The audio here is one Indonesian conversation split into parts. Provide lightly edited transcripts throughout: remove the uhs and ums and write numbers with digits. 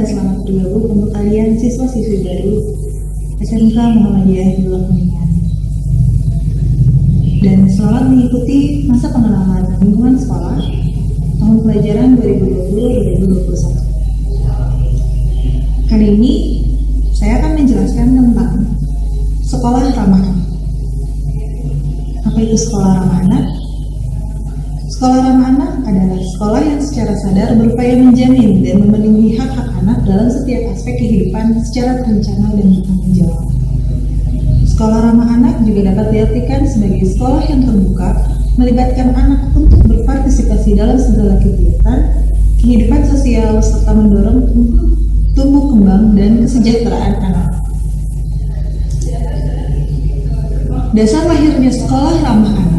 selamat bergabung untuk kalian siswa-siswi baru SMK Muhammadiyah Hidayah Kuningan. Dan selamat mengikuti masa pengenalan lingkungan sekolah tahun pelajaran 2020-2021. Kali ini saya akan menjelaskan tentang sekolah ramah anak. Apa itu sekolah ramah anak? Sekolah ramah anak adalah sekolah yang secara sadar berupaya menjamin dan memenuhi hak-hak anak dalam setiap aspek kehidupan secara terencana dan bertanggung jawab. Sekolah ramah anak juga dapat diartikan sebagai sekolah yang terbuka, melibatkan anak untuk berpartisipasi dalam segala kegiatan, kehidupan sosial, serta mendorong tumbuh kembang dan kesejahteraan anak. Dasar lahirnya sekolah ramah anak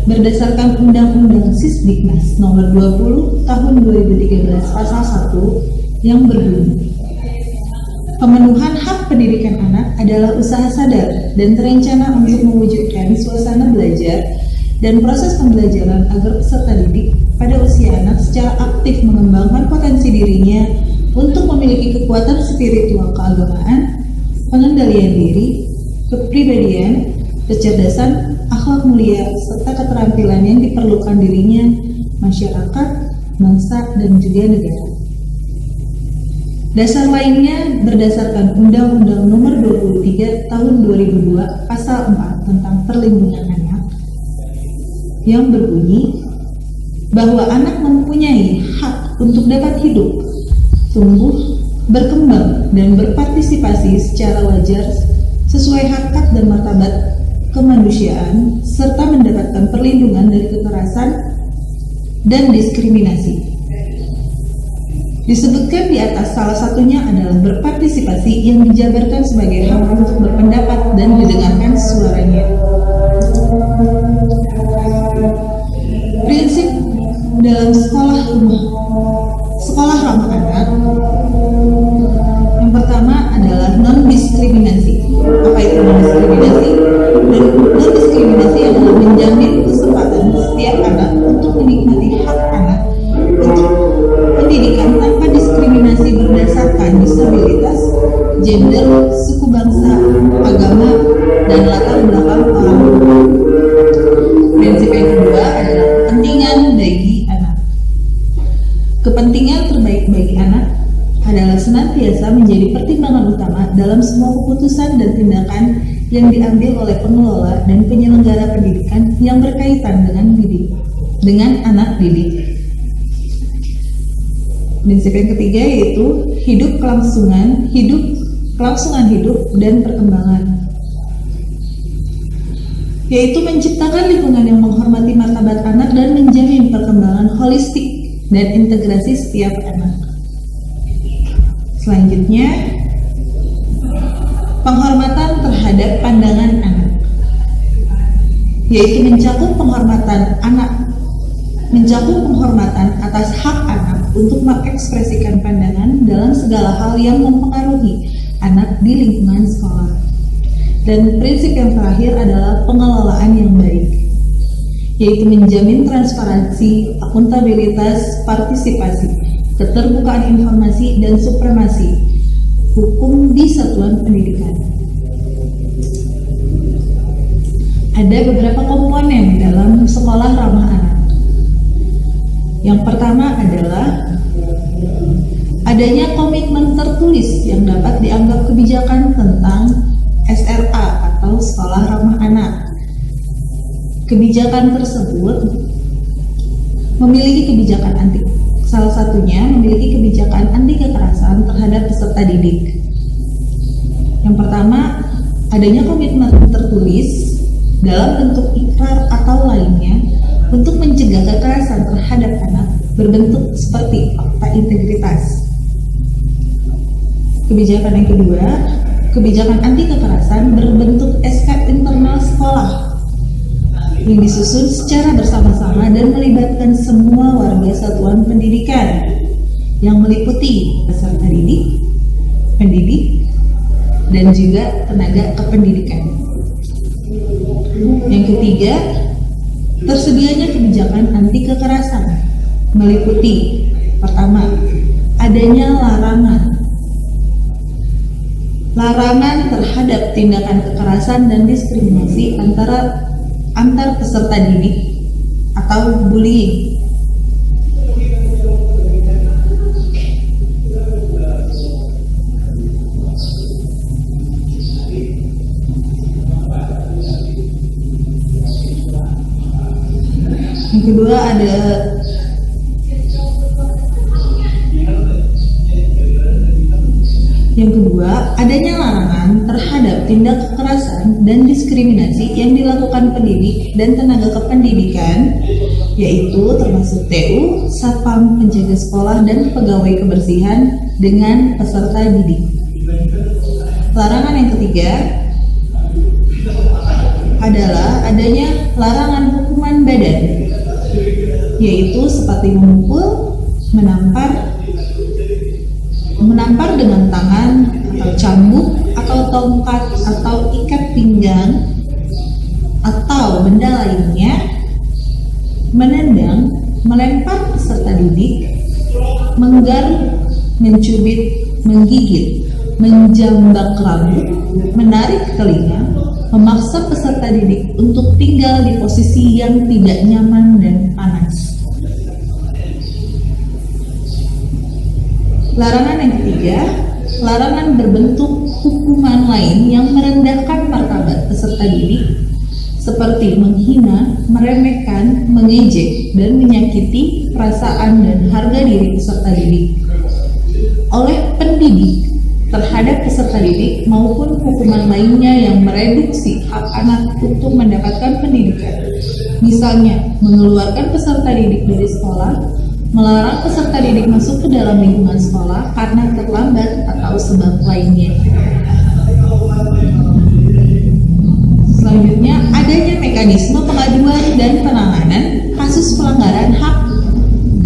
berdasarkan Undang-Undang Sisdiknas Nomor 20 Tahun 2013 Pasal 1 yang berbunyi, pemenuhan hak pendidikan anak adalah usaha sadar dan terencana untuk mewujudkan suasana belajar dan proses pembelajaran agar peserta didik pada usia anak secara aktif mengembangkan potensi dirinya untuk memiliki kekuatan spiritual keagamaan, pengendalian diri, kepribadian, kecerdasan, akhlak mulia, serta keterampilan yang diperlukan dirinya, masyarakat, bangsa, dan juga negara. Dasar lainnya berdasarkan Undang-Undang Nomor 23 Tahun 2002 Pasal 4 tentang perlindungan anak yang berbunyi bahwa anak mempunyai hak untuk dapat hidup, tumbuh, berkembang, dan berpartisipasi secara wajar sesuai hakikat dan martabat kemanusiaan, serta mendapatkan perlindungan dari kekerasan dan diskriminasi. Disebutkan di atas salah satunya adalah berpartisipasi yang dijabarkan sebagai hak untuk berpendapat dan didengarkan suaranya. Prinsip dalam sekolah ramah anak yang pertama adalah non-diskriminasi. Apa itu non-diskriminasi? Non-diskriminasi adalah menjamin kesempatan setiap anak untuk menikmati hak anak untuk pendidikan tanpa diskriminasi berdasarkan disabilitas, gender, suku bangsa, agama, dan latar belakang orang tua. Prinsip yang kedua adalah kepentingan bagi anak. Kepentingan terbaik bagi anak adalah senantiasa menjadi pertimbangan utama dalam semua keputusan dan tindakan yang diambil oleh pengelola dan penyelenggara pendidikan yang berkaitan dengan anak didik. Prinsip yang ketiga yaitu kelangsungan hidup dan perkembangan, yaitu menciptakan lingkungan yang menghormati martabat anak dan menjamin perkembangan holistik dan integrasi setiap anak. Selanjutnya, penghormatan terhadap pandangan anak, yaitu mencakup penghormatan atas hak anak untuk mengekspresikan pandangan dalam segala hal yang mempengaruhi anak di lingkungan sekolah. Dan prinsip yang terakhir adalah pengelolaan yang baik, yaitu menjamin transparansi, akuntabilitas, partisipasi, keterbukaan informasi, dan supremasi hukum di satuan pendidikan. Ada beberapa komponen dalam sekolah ramah anak. Yang pertama adalah adanya komitmen tertulis yang dapat dianggap kebijakan tentang SRA atau sekolah ramah anak. Kebijakan tersebut memiliki kebijakan salah satunya memiliki kebijakan anti kekerasan terhadap peserta didik. Yang pertama, adanya komitmen tertulis dalam bentuk ikrar atau lainnya untuk mencegah kekerasan terhadap anak berbentuk seperti fakta integritas. Kebijakan yang kedua, kebijakan anti kekerasan berbentuk SK internal sekolah yang disusun secara bersama-sama dan melibatkan semua warga satuan pendidikan yang meliputi peserta didik, pendidik, dan juga tenaga kependidikan. Yang ketiga, tersedianya kebijakan anti kekerasan meliputi pertama, adanya larangan terhadap tindakan kekerasan dan diskriminasi antar peserta didik atau bullying. Yang kedua adanya larangan terhadap tindak kekerasan dan diskriminasi yang dilakukan pendidik dan tenaga kependidikan, yaitu termasuk TU, satpam, penjaga sekolah, dan pegawai kebersihan dengan peserta didik. Larangan yang ketiga adalah adanya larangan hukuman badan, yaitu seperti memukul, menampar dengan tangan atau cambuk atau tongkat atau ikat pinggang atau benda lainnya, menendang, melempar peserta didik, menggaruk, mencubit, menggigit, menjambak rambut, menarik telinga, memaksa peserta didik untuk tinggal di posisi yang tidak nyaman dan panas. Larangan yang ketiga, larangan berbentuk hukuman lain yang merendahkan martabat peserta didik, seperti menghina, meremehkan, mengejek, dan menyakiti perasaan dan harga diri peserta didik oleh pendidik terhadap peserta didik, maupun hukuman lainnya yang mereduksi hak anak untuk mendapatkan pendidikan. Misalnya, mengeluarkan peserta didik dari sekolah, melarang peserta didik masuk ke dalam lingkungan sekolah karena terlambat atau sebab lainnya. Selanjutnya, adanya mekanisme pengaduan dan penanganan kasus pelanggaran hak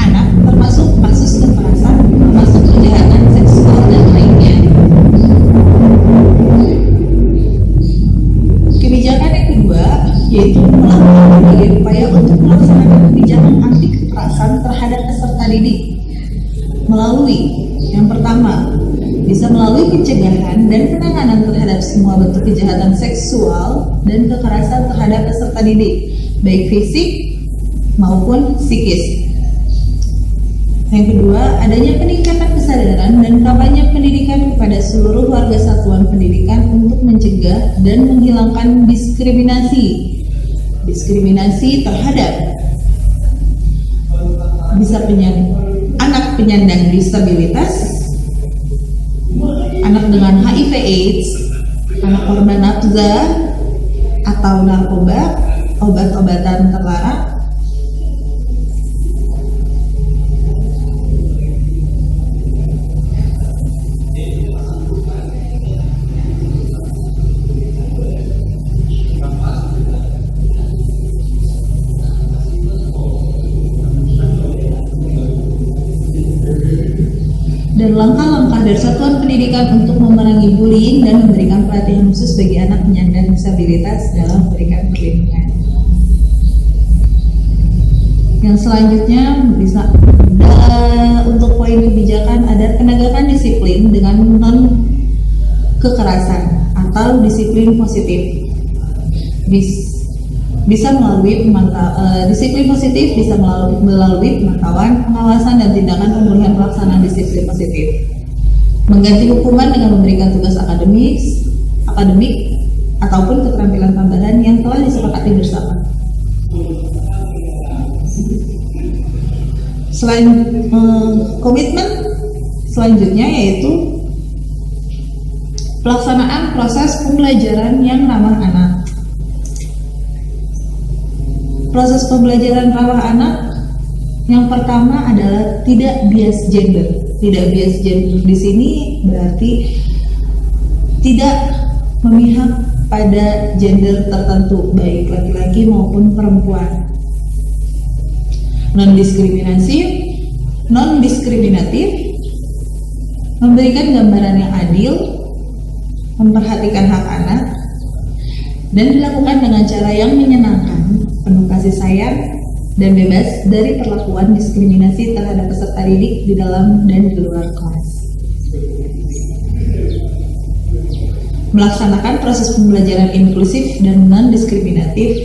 anak, termasuk kasus kekerasan, termasuk kejahatan seksual dan lainnya. Kebijakan yang kedua yaitu melakukan berbagai upaya untuk melaksanakan kebijakan anti kekerasan terhadap peserta didik melalui yang pertama, bisa melalui pencegahan dan penanganan terhadap semua bentuk kejahatan seksual dan kekerasan terhadap peserta didik, baik fisik maupun psikis. Yang kedua, adanya peningkatan kesadaran dan kampanye pendidikan kepada seluruh warga satuan pendidikan untuk mencegah dan menghilangkan diskriminasi terhadap anak penyandang disabilitas, anak dengan HIV/AIDS, anak korban nafsa atau narkoba, obat-obatan terlarang, dan langkah-langkah dari satuan pendidikan untuk memerangi bullying dan memberikan pelatihan khusus bagi anak penyandang disabilitas dalam memberikan perlindungan. Yang selanjutnya bisa untuk poin kebijakan ada penegakan disiplin dengan non kekerasan atau disiplin positif. Bisa melalui disiplin positif bisa melalui pemantauan, pengawasan, dan tindakan pemulihan pelaksanaan disiplin positif. Mengganti hukuman dengan memberikan tugas akademik ataupun keterampilan tambahan yang telah disepakati bersama. Selain komitmen selanjutnya yaitu pelaksanaan proses pembelajaran yang ramah anak. Proses pembelajaran ramah anak yang pertama adalah tidak bias gender. Tidak bias gender di sini berarti tidak memihak pada gender tertentu, baik laki-laki maupun perempuan. Non-diskriminatif, memberikan gambaran yang adil, memperhatikan hak anak, dan dilakukan dengan cara yang menyenangkan, penuh kasih sayang, dan bebas dari perlakuan diskriminasi terhadap peserta didik di dalam dan di luar kelas. Melaksanakan proses pembelajaran inklusif dan non-diskriminatif,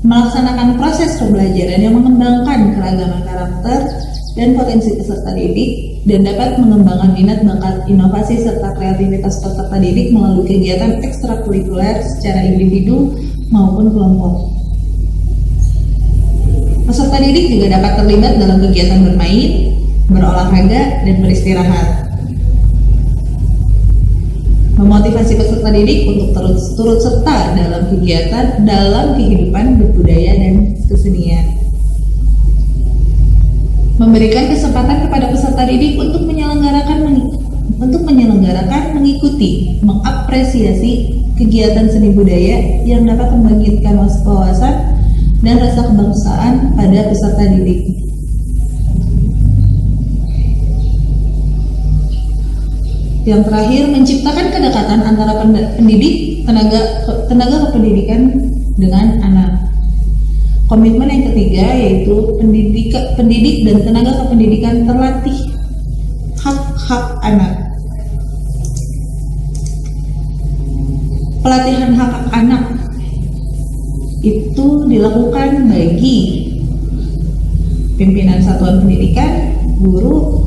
melaksanakan proses pembelajaran yang mengembangkan keragaman karakter dan potensi peserta didik dan dapat mengembangkan minat, bakat, inovasi, serta kreativitas peserta didik melalui kegiatan ekstrakurikuler secara individu maupun kelompok. Peserta didik juga dapat terlibat dalam kegiatan bermain, berolahraga, dan beristirahat. Memotivasi peserta didik untuk turut serta dalam kegiatan dalam kehidupan berbudaya dan kesenian. Memberikan kesempatan kepada peserta didik untuk menyelenggarakan, mengikuti, mengapresiasi kegiatan seni budaya yang dapat membangkitkan wawasan dan rasa kebangsaan pada peserta didik. Yang terakhir, menciptakan kedekatan antara pendidik, tenaga kependidikan dengan anak. Komitmen yang ketiga yaitu pendidik dan tenaga kependidikan terlatih hak-hak anak. Pelatihan hak-hak anak itu dilakukan bagi pimpinan satuan pendidikan, guru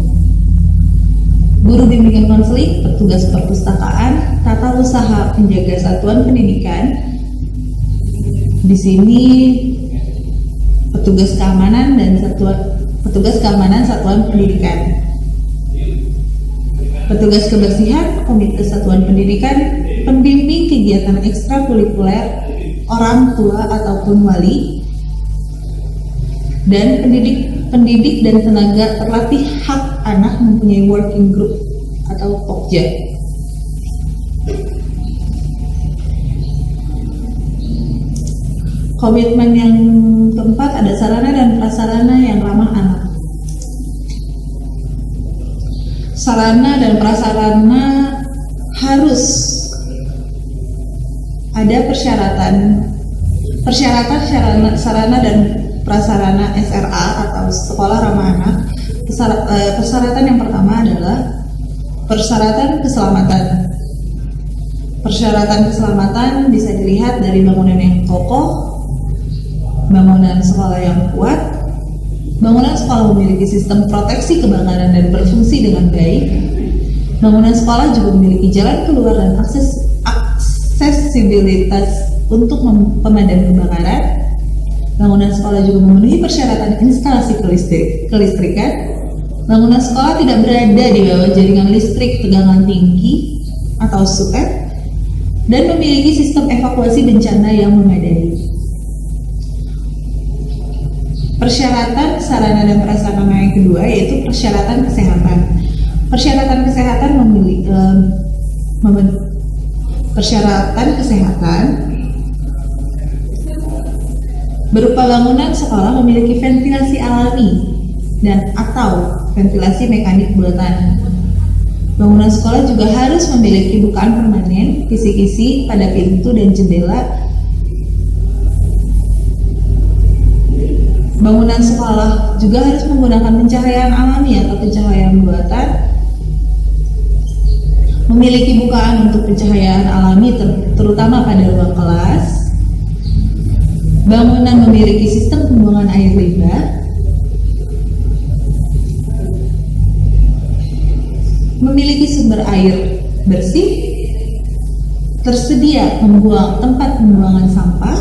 bimbingan konseling, petugas perpustakaan, tata usaha penjaga satuan pendidikan. Di sini petugas keamanan satuan pendidikan, petugas kebersihan, komite satuan pendidikan, pembimbing kegiatan ekstrakurikuler, orang tua ataupun wali, dan pendidik dan tenaga terlatih hak anak mempunyai working group atau pokja. Komitmen yang keempat ada sarana dan prasarana yang ramah anak. Sarana dan prasarana harus ada persyaratan sarana dan prasarana SRA atau sekolah ramah anak. Persyaratan yang pertama adalah persyaratan keselamatan. Persyaratan keselamatan bisa dilihat dari bangunan yang kokoh, bangunan sekolah yang kuat, bangunan sekolah memiliki sistem proteksi kebakaran dan berfungsi dengan baik, bangunan sekolah juga memiliki jalan keluar dan aksesibilitas untuk pemadam kebakaran, bangunan sekolah juga memenuhi persyaratan instalasi kelistrikan, bangunan sekolah tidak berada di bawah jaringan listrik tegangan tinggi atau SUTEP, dan memiliki sistem evakuasi bencana yang memadai. Persyaratan sarana dan prasarana yang kedua yaitu persyaratan kesehatan. Persyaratan kesehatan berupa bangunan sekolah memiliki ventilasi alami dan atau ventilasi mekanik buatan. Bangunan sekolah juga harus memiliki bukaan permanen, kisi-kisi pada pintu dan jendela. Bangunan sekolah juga harus menggunakan pencahayaan alami atau pencahayaan buatan, memiliki bukaan untuk pencahayaan alami terutama pada ruang kelas. Bangunan memiliki sistem pembuangan air limbah, memiliki sumber air bersih, tersedia tempat pembuangan sampah,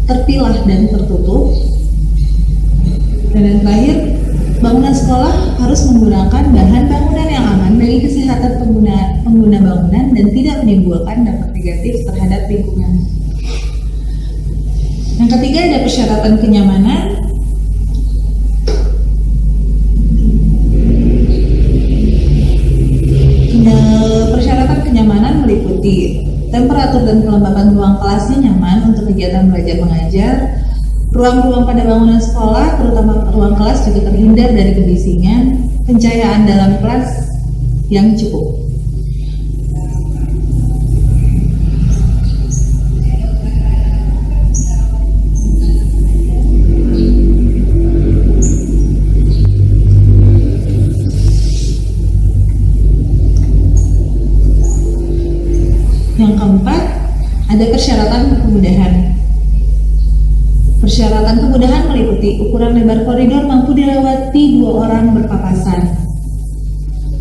terpilah dan tertutup. Dan yang terakhir, bangunan sekolah harus menggunakan bahan bangunan yang aman bagi kesehatan pengguna bangunan dan tidak menimbulkan dampak negatif terhadap lingkungan. Yang ketiga ada persyaratan kenyamanan. Persyaratan kenyamanan meliputi temperatur dan kelembapan ruang kelasnya nyaman untuk kegiatan belajar mengajar. Ruang-ruang pada bangunan sekolah, terutama ruang kelas, juga terhindar dari kebisingan. Pencahayaan dalam kelas yang cukup. keempat, ada persyaratan kemudahan. Persyaratan kemudahan meliputi ukuran lebar koridor mampu dilewati 2 orang berpapasan.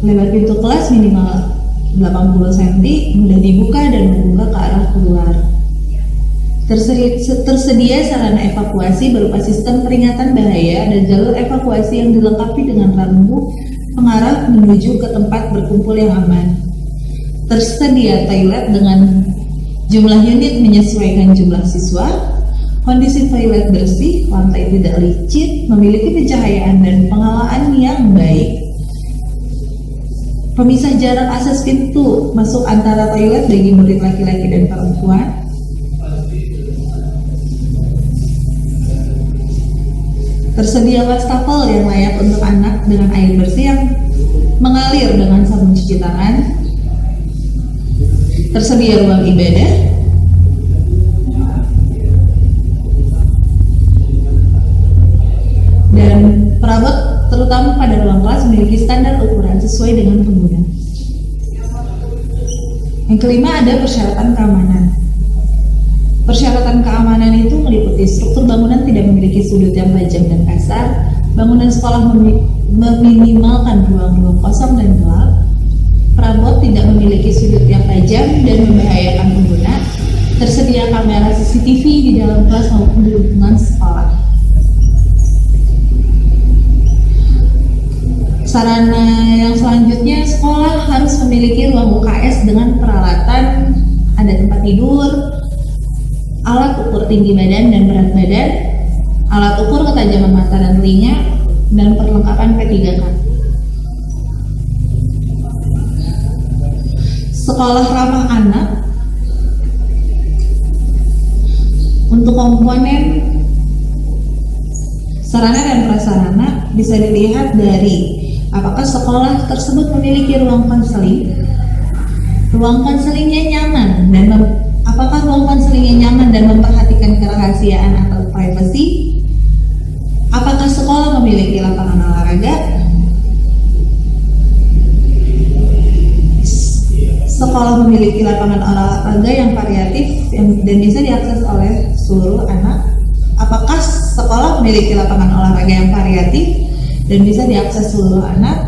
Lebar pintu kelas minimal 80 cm, mudah dibuka dan membuka ke arah keluar. Tersedia sarana evakuasi berupa sistem peringatan bahaya dan jalur evakuasi yang dilengkapi dengan rambu pengarah menuju ke tempat berkumpul yang aman. Tersedia toilet dengan jumlah unit menyesuaikan jumlah siswa. Kondisi toilet bersih, lantai tidak licin, memiliki pencahayaan dan pengelolaan yang baik. Pemisah jarak akses pintu masuk antara toilet bagi murid laki-laki dan perempuan. Tersedia wastafel yang layak untuk anak dengan air bersih yang mengalir dengan sabun cuci tangan. Tersedia ruang ibadah. Dan perabot terutama pada ruang kelas memiliki standar ukuran sesuai dengan pengguna. Yang kelima, ada persyaratan keamanan. Persyaratan keamanan itu meliputi struktur bangunan tidak memiliki sudut yang tajam dan kasar, bangunan sekolah meminimalkan ruang-ruang kosong dan gelap, perabot tidak memiliki sudut yang tajam dan membahayakan pengguna, tersedia kamera CCTV di dalam kelas maupun di lingkungan sekolah. Sarana yang selanjutnya, sekolah harus memiliki ruang UKS dengan peralatan, ada tempat tidur, alat ukur tinggi badan dan berat badan, alat ukur ketajaman mata dan telinga, dan perlengkapan P3K. Sekolah ramah anak. Untuk komponen sarana dan prasarana bisa dilihat dari apakah sekolah tersebut memiliki ruang konseling, ruang konselingnya nyaman, dan apakah ruang konselingnya nyaman dan memperhatikan kerahasiaan atau privasi, apakah sekolah memiliki lapangan olahraga, sekolah memiliki lapangan olahraga yang variatif dan bisa diakses oleh seluruh anak, apakah sekolah memiliki lapangan olahraga yang variatif dan bisa diakses seluruh anak.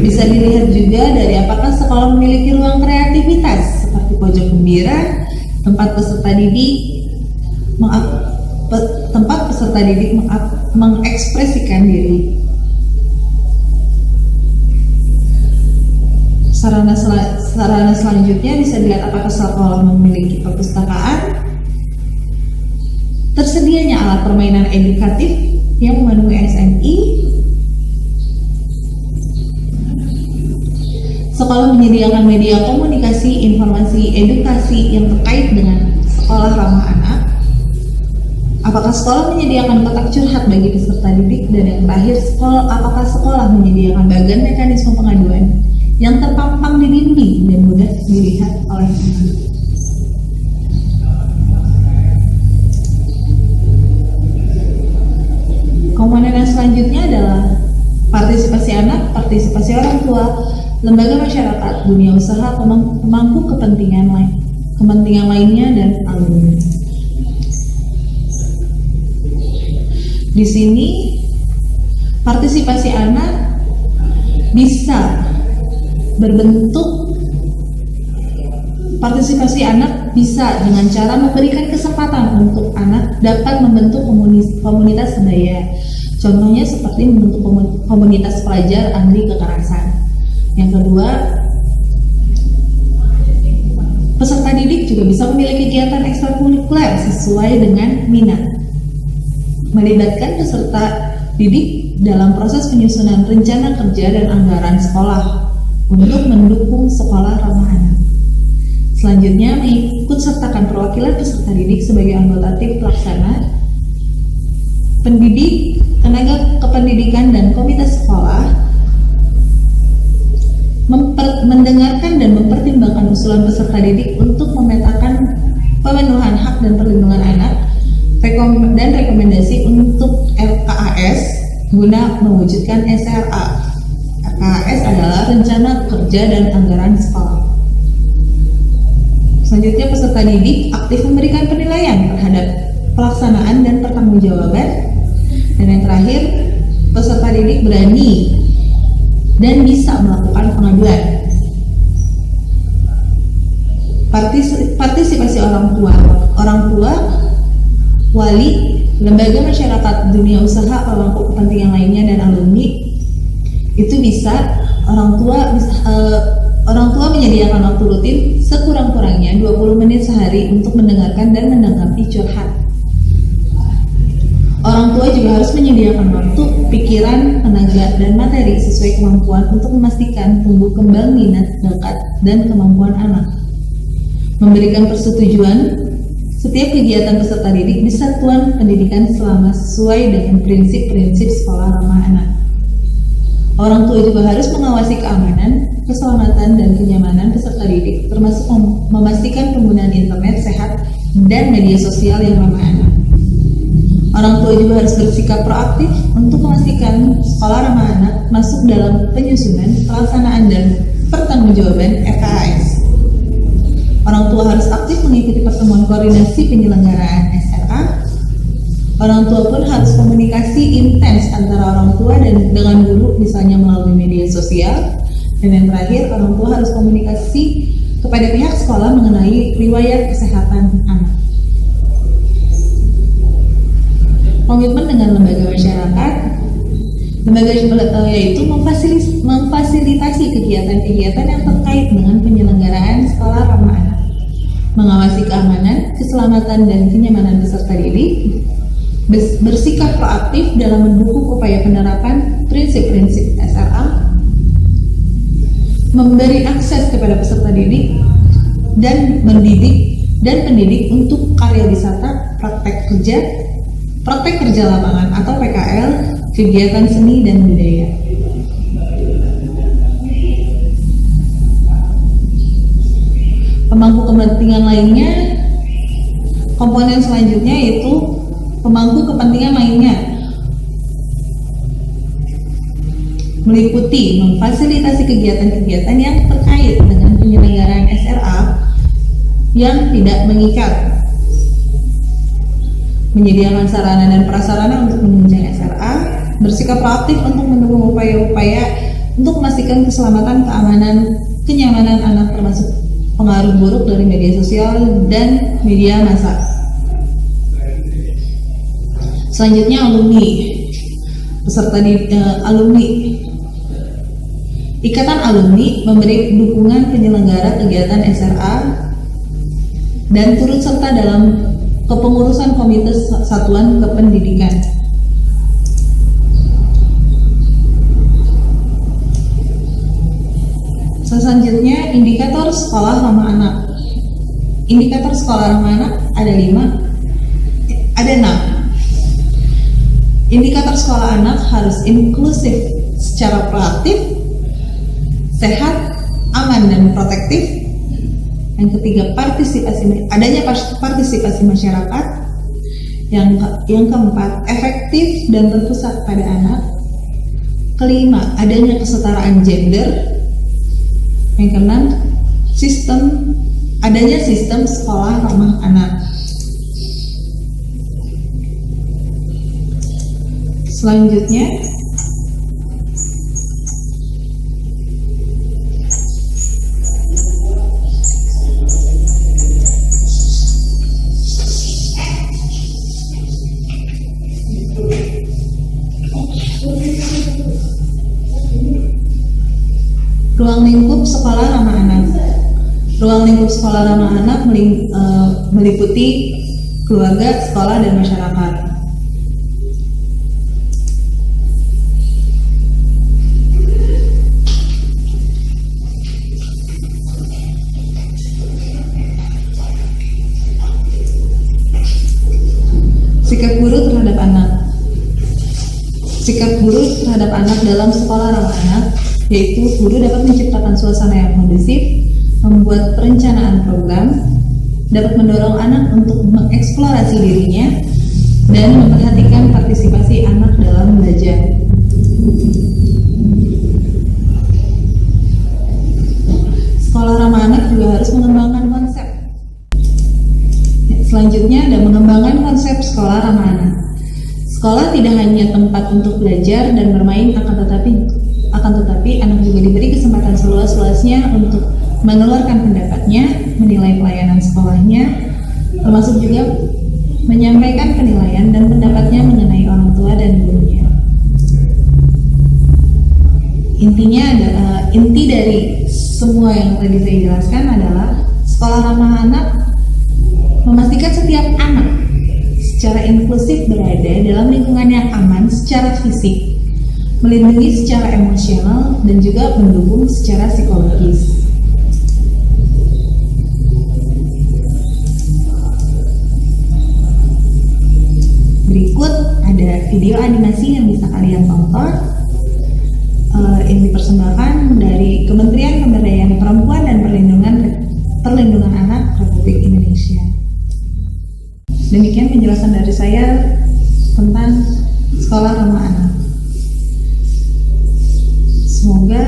Bisa dilihat juga dari apakah sekolah memiliki ruang kreativitas seperti pojok gembira, tempat peserta didik mengekspresikan diri. Sarana selanjutnya bisa dilihat apakah sekolah memiliki perpustakaan, tersedianya alat permainan edukatif yang memenuhi SNI, sekolah menyediakan media komunikasi, informasi, edukasi yang terkait dengan sekolah ramah anak, apakah sekolah menyediakan kotak curhat bagi peserta didik, dan yang terakhir, apakah sekolah menyediakan bagan mekanisme pengaduan yang terpampang di dinding dan mudah dilihat oleh anak. Komponen yang selanjutnya adalah partisipasi anak, partisipasi orang tua, lembaga masyarakat, dunia usaha, pemangku kepentingan lainnya, dan alumni. Di sini partisipasi anak bisa berbentuk, partisipasi anak bisa dengan cara memberikan kesempatan untuk anak dapat membentuk komunitas sebaya. Contohnya seperti membentuk komunitas pelajar anti kekerasan. Yang kedua, peserta didik juga bisa memiliki kegiatan ekstrakurikuler sesuai dengan minat. Melibatkan peserta didik dalam proses penyusunan rencana kerja dan anggaran sekolah untuk mendukung sekolah ramah anak. Selanjutnya, mengikut sertakan perwakilan peserta didik sebagai anggota tim pelaksana, pendidik, tenaga kependidikan, dan komite sekolah, mendengarkan dan mempertimbangkan usulan peserta didik untuk memetakan pemenuhan hak dan perlindungan anak, dan rekomendasi untuk RKAS guna mewujudkan SRA RKAS adalah rencana kerja dan anggaran sekolah. Selanjutnya, peserta didik aktif memberikan penilaian terhadap pelaksanaan dan pertanggungjawaban. Dan yang terakhir, peserta didik berani dan bisa melakukan pengaduan. Partisipasi orang tua, wali, lembaga masyarakat, dunia usaha, pemangku kepentingan lainnya, dan alumni. Itu bisa orang tua menyediakan waktu rutin sekurang-kurangnya 20 menit sehari untuk mendengarkan dan menanggapi curhat. Orang tua juga harus menyediakan waktu, pikiran, tenaga, dan materi sesuai kemampuan untuk memastikan tumbuh kembang minat, bakat, dan kemampuan anak. Memberikan persetujuan setiap kegiatan peserta didik di satuan pendidikan selama sesuai dengan prinsip-prinsip sekolah ramah anak. Orang tua juga harus mengawasi keamanan, keselamatan, dan kenyamanan peserta didik, termasuk memastikan penggunaan internet sehat dan media sosial yang ramah anak. Orang tua juga harus bersikap proaktif untuk memastikan sekolah ramah anak masuk dalam penyusunan, pelaksanaan, dan pertanggungjawaban RKAS. Orang tua harus aktif mengikuti pertemuan koordinasi penyelenggaraan SRA. Orang tua pun harus komunikasi intens antara orang tua dan dengan guru, misalnya melalui media sosial. Dan yang terakhir, orang tua harus komunikasi kepada pihak sekolah mengenai riwayat kesehatan anak. Komitmen dengan lembaga masyarakat, yaitu memfasilitasi kegiatan-kegiatan yang terkait dengan penyelenggaraan sekolah ramah anak, mengawasi keamanan, keselamatan, dan kenyamanan peserta didik, bersikap proaktif dalam mendukung upaya penerapan prinsip-prinsip SRA, memberi akses kepada peserta didik dan pendidik untuk karya wisata, praktek kerja lapangan atau PKL, kegiatan seni dan budaya. Pemangku kepentingan lainnya, komponen selanjutnya yaitu pemangku kepentingan lainnya, meliputi memfasilitasi kegiatan-kegiatan yang terkait dengan penyelenggaraan SRA yang tidak mengikat, menyediakan sarana dan prasarana untuk menunjang SRA, bersikap proaktif untuk mendukung upaya-upaya untuk memastikan keselamatan, keamanan, kenyamanan anak termasuk pengaruh buruk dari media sosial dan media massa. Selanjutnya, alumni. Alumni. Ikatan alumni memberi dukungan penyelenggara kegiatan SRA dan turut serta dalam kepengurusan komite satuan kependidikan. Selanjutnya, indikator sekolah ramah anak. Indikator sekolah ramah anak ada 6. Indikator sekolah anak harus inklusif secara proaktif, sehat, aman, dan protektif. Yang ketiga, adanya partisipasi masyarakat. Yang keempat, efektif dan terpusat pada anak. Kelima, adanya kesetaraan gender. Yang keenam, adanya sistem sekolah ramah anak. Selanjutnya, ruang lingkup sekolah ramah anak. Ruang lingkup sekolah ramah anak meliputi keluarga, sekolah, dan masyarakat. Sikap guru terhadap anak. Sikap guru terhadap anak dalam sekolah ramah anak, yaitu guru dapat menciptakan suasana yang kondusif, membuat perencanaan program, dapat mendorong anak untuk mengeksplorasi dirinya, dan memperhatikan partisipasi anak dalam belajar. Sekolah Ramah Anak. Sekolah tidak hanya tempat untuk belajar dan bermain, akan tetapi anak juga diberi kesempatan seluas-luasnya untuk mengeluarkan pendapatnya, menilai pelayanan sekolahnya, termasuk juga menyampaikan penilaian dan pendapatnya mengenai orang tua dan gurunya. Inti dari semua yang tadi saya jelaskan adalah sekolah ramah anak memastikan setiap anak secara inklusif berada dalam lingkungan yang aman secara fisik, melindungi secara emosional, dan juga mendukung secara psikologis. Berikut ada video animasi yang bisa kalian tonton yang dipersembahkan dari Kementerian Pemberdayaan Perempuan dan Perlindungan Anak Republik Indonesia. Demikian penjelasan dari saya tentang sekolah ramah anak. Semoga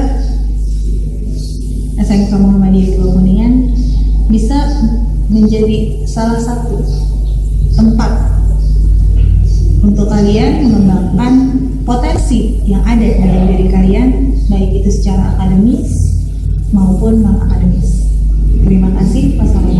SMK Muhammadiyah Pulau Kuningan bisa menjadi salah satu tempat untuk kalian mengembangkan potensi yang ada dalam diri kalian, baik itu secara akademis maupun non-akademis. Terima kasih. Wassalamualaikum.